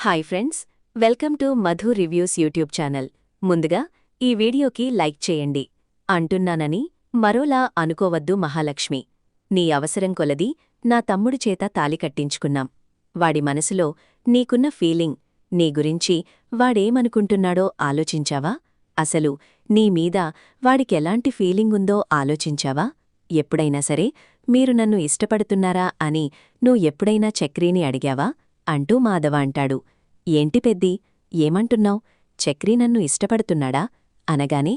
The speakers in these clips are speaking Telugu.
Hi friends, welcome to Madhu reviews YouTube channel. ముందుగా ఈ వీడియోకి లైక్ చేయండి. అంటున్నానని మరోలా అనుకోవద్దు మహాలక్ష్మి. నీ అవసరం కొలది నా తమ్ముడి చేత తాళి కట్టించుకున్నాం. వాడి మనసులో నీకున్న ఫీలింగ్, నీ గురించి వాడేమనుకుంటున్నాడో ఆలోచించావా? అసలు నీ మీద వాడికెలాంటి ఫీలింగుందో ఆలోచించావా? ఎప్పుడైనా సరే మీరు నన్ను ఇష్టపడుతున్నారా అని ఎప్పుడైనా చక్రీని అడిగావా? అంటూ మాధవ అంటాడు. ఏంటి పెద్దీ, ఏమంటున్నావ్? చక్రీ నన్ను ఇష్టపడుతున్నాడా అనగానే,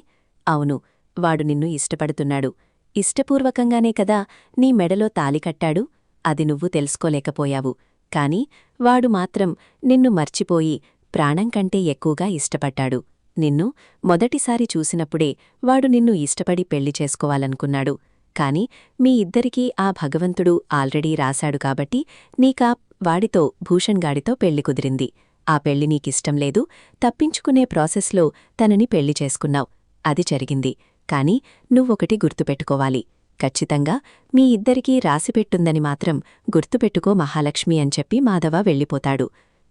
అవును, వాడు నిన్ను ఇష్టపడుతున్నాడు. ఇష్టపూర్వకంగానే కదా నీ మెడలో తాళి కట్టాడు. అది నువ్వు తెలుసుకోలేకపోయావు. కాని వాడు మాత్రం నిన్ను మర్చిపోయి ప్రాణం కంటే ఎక్కువగా ఇష్టపడ్డాడు. నిన్ను మొదటిసారి చూసినప్పుడే వాడు నిన్ను ఇష్టపడి పెళ్లి చేసుకోవాలనుకున్నాడు. కాని మీ ఇద్దరికీ ఆ భగవంతుడు ఆల్రెడీ రాశాడు కాబట్టి నీకా వాడితో, భూషణ్గాడితో పెళ్లి కుదిరింది. ఆ పెళ్లి నీకిష్టం లేదు, తప్పించుకునే ప్రాసెస్లో తనని పెళ్లి చేసుకున్నావ్. అది జరిగింది. కాని నువ్వొకటి గుర్తుపెట్టుకోవాలి. ఖచ్చితంగా మీ ఇద్దరికీ రాసిపెట్టుందని మాత్రం గుర్తుపెట్టుకో మహాలక్ష్మి అని చెప్పి మాధవ వెళ్ళిపోతాడు.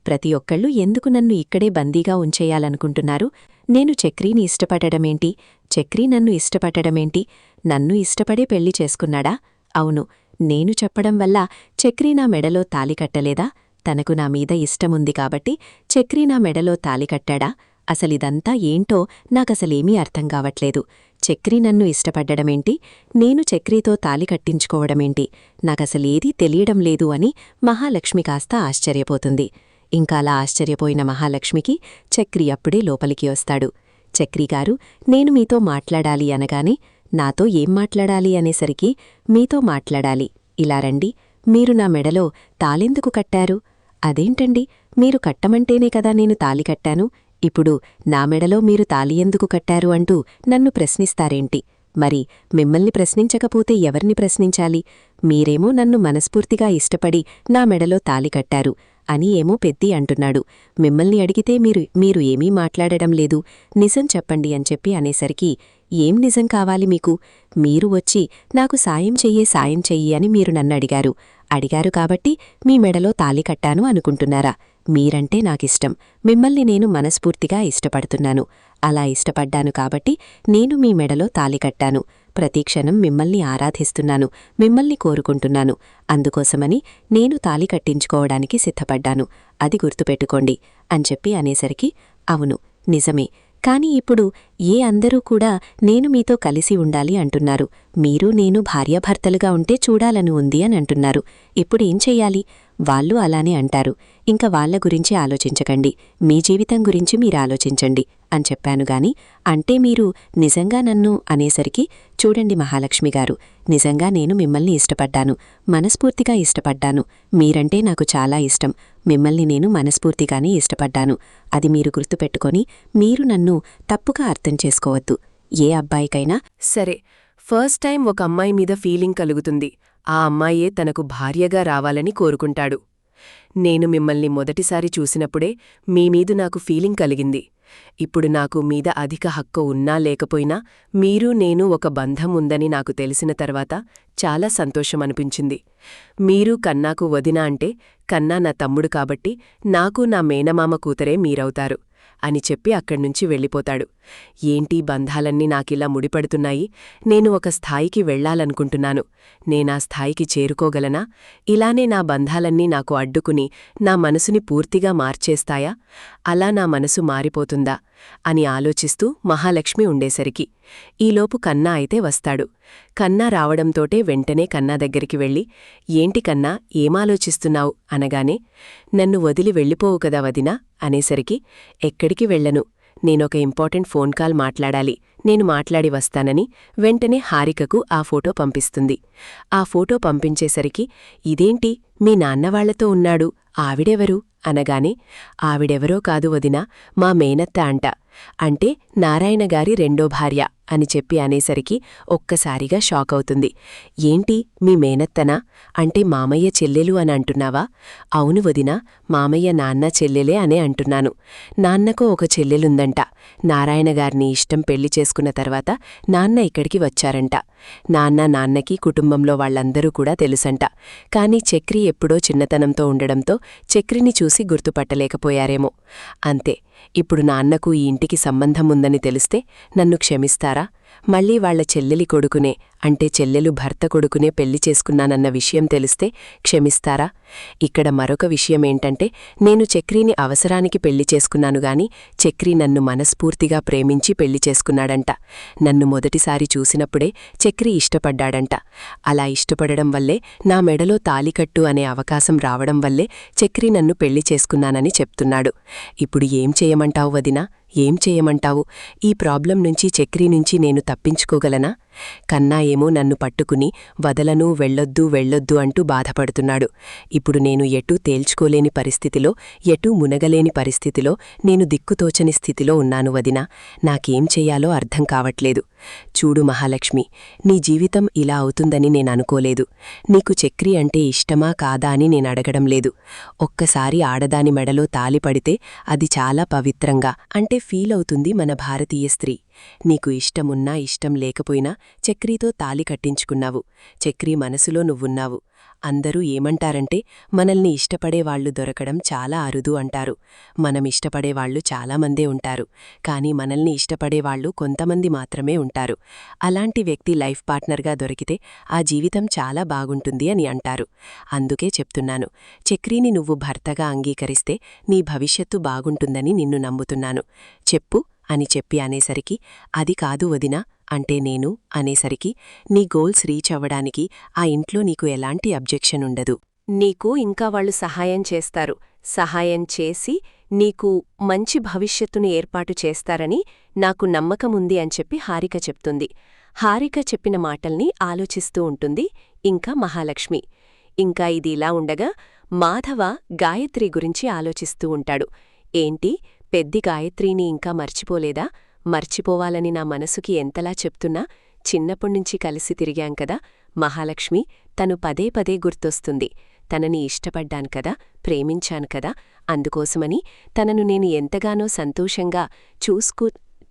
ప్రతి ఒక్కళ్ళు ఎందుకు నన్ను ఇక్కడే బందీగా ఉంచేయాలనుకుంటున్నారు? నేను చక్రీని ఇష్టపడడమేంటి? చక్రీ నన్ను ఇష్టపడడమేంటి? నన్ను ఇష్టపడే పెళ్లి చేసుకున్నాడా? అవును, నేను చెప్పడం వల్ల చక్రీ నా మెడలో తాళి కట్టలేదా? తనకు నా మీద ఇష్టముంది కాబట్టి చక్రీ నా మెడలో తాళి కట్టాడా? అసలిదంతా ఏంటో నాకసలేమీ అర్థం కావట్లేదు. చక్రీ నన్ను ఇష్టపడ్డడమేంటి? నేను చక్రీతో తాళి కట్టించుకోవడమేంటి? నాకసలేదీ తెలియడం లేదు అని మహాలక్ష్మి కాస్త ఆశ్చర్యపోతుంది. ఇంకాలా ఆశ్చర్యపోయిన మహాలక్ష్మికి చక్రీ అప్పుడే లోపలికి వస్తాడు. చక్రీగారు, నేను మీతో మాట్లాడాలి అనగానే, నాతో ఏం మాట్లాడాలి అనేసరికి, మీతో మాట్లాడాలి, ఇలా రండి, మీరు నా మెడలో తాళెందుకు కట్టారు? అదేంటండి, మీరు కట్టమంటేనే కదా నేను తాళి కట్టాను. ఇప్పుడు నా మెడలో మీరు తాళి ఎందుకు కట్టారు అంటూ నన్ను ప్రశ్నిస్తారేంటి? మరి మిమ్మల్ని ప్రశ్నించకపోతే ఎవరిని ప్రశ్నించాలి? మీరేమో నన్ను మనస్ఫూర్తిగా ఇష్టపడి నా మెడలో తాళి కట్టారు అని ఏమో పెద్దీ అంటున్నాడు. మిమ్మల్ని అడిగితే మీరు ఏమీ మాట్లాడడం లేదు, నిజం చెప్పండి అని చెప్పి అనేసరికి, ఏం నిజం కావాలి మీకు? మీరు వచ్చి నాకు సాయం చెయ్యి అని మీరు నన్నడిగారు. అడిగారు కాబట్టి మీ మెడలో తాళి కట్టాను అనుకుంటున్నారా? మీరంటే నాకిష్టం. మిమ్మల్ని నేను మనస్ఫూర్తిగా ఇష్టపడుతున్నాను. అలా ఇష్టపడ్డాను కాబట్టి నేను మీ మెడలో తాళి కట్టాను. ప్రతిక్షణం మిమ్మల్ని ఆరాధిస్తున్నాను, మిమ్మల్ని కోరుకుంటున్నాను. అందుకోసమని నేను తాళి కట్టించుకోవడానికి సిద్ధపడ్డాను. అది గుర్తుపెట్టుకోండి అని చెప్పి అనేసరికి, అవును, నిజమే. కాని ఇప్పుడు అందరూ కూడా నేను మీతో కలిసి ఉండాలి అంటున్నారు. మీరు నేను భార్యాభర్తలుగా ఉంటే చూడాలని ఉంది అని అంటున్నారు. ఇప్పుడేం చెయ్యాలి? వాళ్ళు అలానే అంటారు. ఇంక వాళ్ల గురించి ఆలోచించకండి, మీ జీవితం గురించి మీరాలోచించండి అని చెప్పానుగాని, అంటే మీరు నిజంగా నన్ను అనేసరికి, చూడండి మహాలక్ష్మిగారు, నిజంగా నేను మిమ్మల్ని ఇష్టపడ్డాను, మనస్ఫూర్తిగా ఇష్టపడ్డాను. మీరంటే నాకు చాలా ఇష్టం. మిమ్మల్ని నేను మనస్ఫూర్తిగానే ఇష్టపడ్డాను. అది మీరు గుర్తుపెట్టుకొని మీరు నన్ను తప్పుగా అర్థం చేసుకోవద్దు. ఏ అబ్బాయికైనా సరే, ఫస్ట్ టైం ఒక అమ్మాయి మీద ఫీలింగ్ కలుగుతుంది. ఆ అమ్మాయే తనకు భార్యగా రావాలని కోరుకుంటాడు. నేను మిమ్మల్ని మొదటిసారి చూసినప్పుడే మీమీదు నాకు ఫీలింగ్ కలిగింది. ఇప్పుడు నాకు మీద అధిక హక్కు ఉన్నా లేకపోయినా మీరు నేను ఒక బంధం ఉందని నాకు తెలిసిన తర్వాత చాలా సంతోషమనిపించింది. మీరు కన్నాకు వదిన అంటే, కన్నా నా తమ్ముడు కాబట్టి నాకు నా మేనమామ కూతురే మీరవుతారు అని చెప్పి అక్కడ్నుంచి వెళ్ళిపోతాడు. ఏంటీ బంధాలన్నీ నాకిలా ముడిపడుతున్నాయి? నేను ఒక స్థాయికి వెళ్లాలనుకుంటున్నాను. నేనా స్థాయికి చేరుకోగలనా? ఇలానే నా బంధాలన్నీ నాకు అడ్డుకుని నా మనసుని పూర్తిగా మార్చేస్తాయా? అలా నా మనసు మారిపోతుందా అని ఆలోచిస్తూ మహాలక్ష్మి ఉండేసరికి ఈలోపు కన్నా అయితే వస్తాడు. కన్నా రావడంతోటే వెంటనే కన్నా దగ్గరికి వెళ్ళి, ఏంటి కన్నా, ఏమాలోచిస్తున్నావు అనగానే, నన్ను వదిలి వెళ్ళిపోవు కదా వదినా అనేసరికి, ఎక్కడికి వెళ్లను, నేనొక ఇంపార్టెంట్ ఫోన్ కాల్ మాట్లాడాలి, నేను మాట్లాడి వస్తానని వెంటనే హారికకు ఆ ఫోటో పంపిస్తుంది. ఆ ఫోటో పంపించేసరికి, ఇదేంటి, మీ నాన్నవాళ్లతో ఉన్నాడు, ఆవిడెవరు అనగానే, ఆవిడెవరో కాదు వదినా, మా మేనత్త అంట. అంటే నారాయణగారి రెండో భార్య అని చెప్పి అనేసరికి ఒక్కసారిగా షాకవుతుంది. ఏంటి, మీ మేనత్తనా? అంటే మామయ్య చెల్లెలు అని అంటున్నావా? అవును వదినా, మామయ్య నాన్న చెల్లెలే అనే అంటున్నాను. నాన్నకు ఒక చెల్లెలుందంట. నారాయణగారిని ఇష్టం పెళ్లి చేసుకున్న తర్వాత నాన్న ఇక్కడికి వచ్చారంట. నాన్నకి కుటుంబంలో వాళ్లందరూ కూడా తెలుసంట. కాని చక్రి ఎప్పుడో చిన్నతనంతో ఉండడంతో చక్రిని చూసి గుర్తుపట్టలేకపోయారేమో. అంతే. ఇప్పుడు నాన్నకు ఈ ఇంటికి సంబంధం ఉందని తెలిస్తే నన్ను క్షమిస్తారా? మళ్లీ వాళ్ల చెల్లెలి కొడుకునే, అంటే చెల్లెలు భర్త కొడుకునే పెళ్లి చేసుకున్నానన్న విషయం తెలిస్తే క్షమిస్తారా? ఇక్కడ మరొక విషయమేంటంటే, నేను చక్రీని అవసరానికి పెళ్లి చేసుకున్నానుగాని చక్రీ నన్ను మనస్ఫూర్తిగా ప్రేమించి పెళ్లి చేసుకున్నాడంట. నన్ను మొదటిసారి చూసినప్పుడే చక్రీ ఇష్టపడ్డాడంట. అలా ఇష్టపడడం వల్లే నా మెడలో తాలికట్టు అనే అవకాశం రావడం వల్లే చక్రీ నన్ను పెళ్లి చేసుకున్నానని చెప్తున్నాడు. ఇప్పుడు ఏం చేయమంటావు వదినా? ఏం చేయమంటావు? ఈ ప్రాబ్లం నుంచి చక్రీ నుంచి నేను తప్పించుకోగలనా? కన్నా ఏమో నన్ను పట్టుకుని వదలను, వెళ్ళొద్దు అంటూ బాధపడుతున్నాడు. ఇప్పుడు నేను ఎటూ తేల్చుకోలేని పరిస్థితిలో, ఎటూ మునగలేని పరిస్థితిలో, నేను దిక్కుతోచని స్థితిలో ఉన్నాను వదినా. నాకేం చెయ్యాలో అర్థం కావట్లేదు. చూడు మహాలక్ష్మి, నీ జీవితం ఇలా అవుతుందని నేననుకోలేదు. నీకు చక్రి అంటే ఇష్టమా కాదా అని నేనడగడం లేదు. ఒక్కసారి ఆడదాని మెడలో తాలిపడితే అది చాలా పవిత్రంగా, అంటే ఫీలవుతుంది మన భారతీయ స్త్రీ. నీకు ఇష్టమున్నా ఇష్టం లేకపోయినా చక్రీతో తాలి కట్టించుకున్నావు. చక్రీ మనసులో నువ్వున్నావు. అందరూ ఏమంటారంటే, మనల్ని ఇష్టపడేవాళ్లు దొరకడం చాలా అరుదు అంటారు. మనమిష్టపడేవాళ్లు చాలామందే ఉంటారు. కాని మనల్ని ఇష్టపడేవాళ్లు కొంతమంది మాత్రమే ఉంటారు. అలాంటి వ్యక్తి లైఫ్ పార్ట్నర్గా దొరికితే ఆ జీవితం చాలా బాగుంటుంది అని అంటారు. అందుకే చెప్తున్నాను, చక్రీని నువ్వు భర్తగా అంగీకరిస్తే నీ భవిష్యత్తు బాగుంటుందని నిన్ను నమ్ముతున్నాను. చెప్పు అని చెప్పి అనేసరికి, అది కాదు వదినా, అంటే నేను అనేసరికి, నీ గోల్స్ రీచ్ అవ్వడానికి ఆ ఇంట్లో నీకు ఎలాంటి అబ్జెక్షన్ ఉండదు. నీకు ఇంకా వాళ్లు సహాయం చేస్తారు. సహాయం చేసి నీకు మంచి భవిష్యత్తును ఏర్పాటు చేస్తారని నాకు నమ్మకముంది అని చెప్పి హారిక చెప్తుంది. హారిక చెప్పిన మాటల్ని ఆలోచిస్తూ ఉంటుంది ఇంకా మహాలక్ష్మి. ఇంకా ఇది ఇలా ఉండగా మాధవ గాయత్రి గురించి ఆలోచిస్తూ ఉంటాడు. ఏంటి, పెద్ది గాయత్రీని ఇంకా మర్చిపోలేదా? మర్చిపోవాలని నా మనసుకి ఎంతలా చెప్తున్నా, చిన్నప్పటినుంచి కలిసి తిరిగాం కదా మహాలక్ష్మి, తను పదే పదే గుర్తొస్తుంది. తనని ఇష్టపడ్డాను కదా, ప్రేమించాను కదా, అందుకోసమని తనను నేను ఎంతగానో సంతోషంగా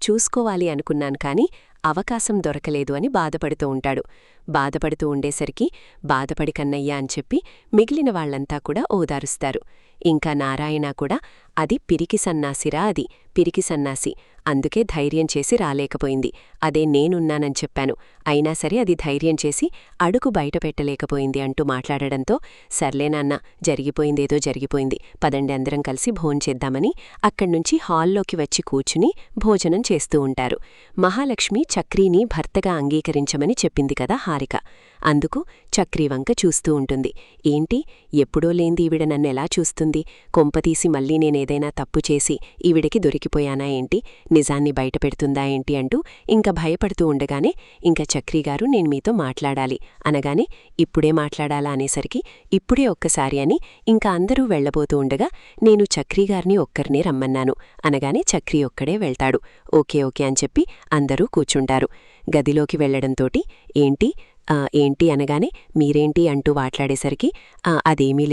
చూసుకోవాలి అనుకున్నాను కాని అవకాశం దొరకలేదు అని బాధపడుతూ ఉంటాడు. బాధపడుతూ ఉండేసరికి బాధపడి కన్నయ్య అని చెప్పి మిగిలిన వాళ్లంతా కూడా ఓదారుస్తారు. ఇంకా నారాయణ కూడా, అది పిరికి సన్నాసిరా, అది పిరికి సన్నాసి, అందుకే ధైర్యం చేసి రాలేకపోయింది. అదే నేనున్నానని చెప్పాను, అయినా సరే అది ధైర్యం చేసి అడుగు బయటపెట్టలేకపోయింది అంటూ మాట్లాడడంతో, సర్లేనాన్న, జరిగిపోయిందేదో జరిగిపోయింది, పదండి అందరం కలిసి భోంచేద్దామని అక్కడ్నుంచి హాల్లోకి వచ్చి కూర్చుని భోజనం చేస్తూ ఉంటారు. మహాలక్ష్మి చక్రీని భర్తగా అంగీకరించమని చెప్పింది కదా హారిక. అందుకు చక్రీ వంక చూస్తూ ఉంటుంది. ఏంటి, ఎప్పుడో లేంది ఈవిడ నన్నెలా చూస్తుంది? కొంపతీసి మళ్ళీ నేనేదైనా తప్పు చేసి ఈవిడకి దొరికిపోయానా ఏంటి? నిజాన్ని బయటపెడుతుందా ఏంటి అంటూ ఇంక భయపడుతూ ఉండగానే, ఇంక చక్రీగారు నేను మీతో మాట్లాడాలి అనగానే, ఇప్పుడే మాట్లాడాలా అనేసరికి, ఇప్పుడే ఒక్కసారి అని ఇంకా అందరూ వెళ్లబోతూ ఉండగా, నేను చక్రీగారిని ఒక్కరినే రమ్మన్నాను అనగానే చక్రీ ఒక్కడే వెళ్తాడు. ఓకే ఓకే అని చెప్పి అందరూ కూర్చుంటారు. గదిలోకి వెళ్లడంతోటి, ఏంటి అనగానే, మీరేంటి అంటూ మాట్లాడేసరికి, అదేమీ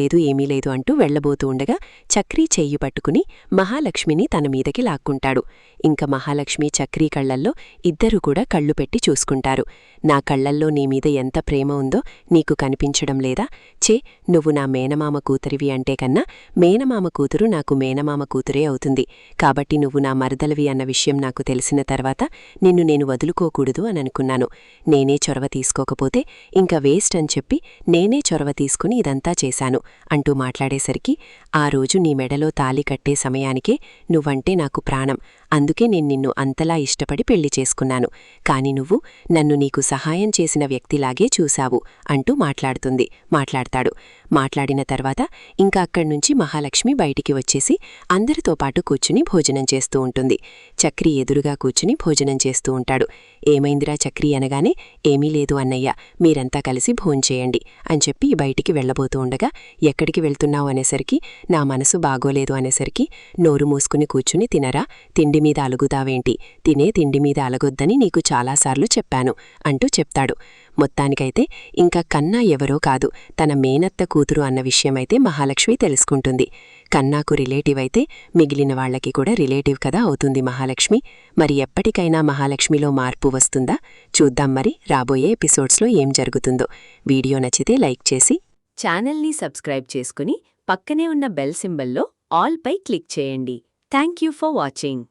లేదు అంటూ వెళ్లబోతూ ఉండగా చక్రీ చెయ్యి పట్టుకుని మహాలక్ష్మిని తన మీదకి లాక్కుంటాడు. ఇంక మహాలక్ష్మి చక్రీ కళ్లల్లో ఇద్దరూ కూడా కళ్ళు పెట్టి చూసుకుంటారు. నా కళ్లల్లో నీమీద ఎంత ప్రేమ ఉందో నీకు కనిపించడం లేదా? చే, నువ్వు నా మేనమామ కూతురివి అంటే కన్నా మేనమామ కూతురు నాకు మేనమామ కూతురే అవుతుంది. కాబట్టి నువ్వు నా మరదలవి అన్న విషయం నాకు తెలిసిన తర్వాత నిన్ను నేను వదులుకోకూడదు అననుకున్నాను. నేనే చొరవ తీసుకోకపోతే ఇంకా వేస్ట్ అని చెప్పి నేనే చొరవ తీసుకుని ఇదంతా చేశాను అంటూ మాట్లాడేసరికి, ఆ రోజు నీ మెడలో తాలి కట్టే సమయానికే నువ్వంటే నాకు ప్రాణం, అందుకే నేను నిన్ను అంతలా ఇష్టపడి పెళ్లి చేసుకున్నాను. కాని నువ్వు నన్ను నీకు సహాయం చేసిన వ్యక్తిలాగే చూశావు అంటూ మాట్లాడతాడు. మాట్లాడిన తర్వాత ఇంకా అక్కడ్నుంచి మహాలక్ష్మి బయటికి వచ్చేసి అందరితో పాటు కూర్చుని భోజనం చేస్తూ ఉంటుంది. చక్రీ ఎదురుగా కూర్చుని భోజనం చేస్తూ ఉంటాడు. ఏమైందిరా చక్రీ అనగానే, ఏమీ లేదు అన్నయ్య, మీరంతా కలిసి భోంచేయండి అని చెప్పి బయటికి వెళ్లబోతూ ఉండగా, ఎక్కడికి వెళ్తున్నావు అనేసరికి, నా మనసు బాగోలేదు అనేసరికి, నోరు మూసుకుని కూర్చుని తినరా, తిండి తిండి మీద అలుగుతావేంటి, తినే తిండి మీద అలగొద్దని నీకు చాలాసార్లు చెప్పాను అంటూ చెప్తాడు. మొత్తానికైతే ఇంకా కన్నా ఎవరో కాదు, తన మేనత్త కూతురు అన్న విషయమైతే మహాలక్ష్మి తెలుసుకుంటుంది. కన్నాకు రిలేటివ్ అయితే మిగిలిన వాళ్లకి కూడా రిలేటివ్ కదా అవుతుంది మహాలక్ష్మి. మరి ఎప్పటికైనా మహాలక్ష్మిలో మార్పు వస్తుందా? చూద్దాం మరి రాబోయే ఎపిసోడ్స్లో ఏం జరుగుతుందో. వీడియో నచ్చితే లైక్ చేసి ఛానల్ని సబ్స్క్రైబ్ చేసుకుని పక్కనే ఉన్న బెల్ సింబల్లో ఆల్ పై క్లిక్ చేయండి. Thank you for watching.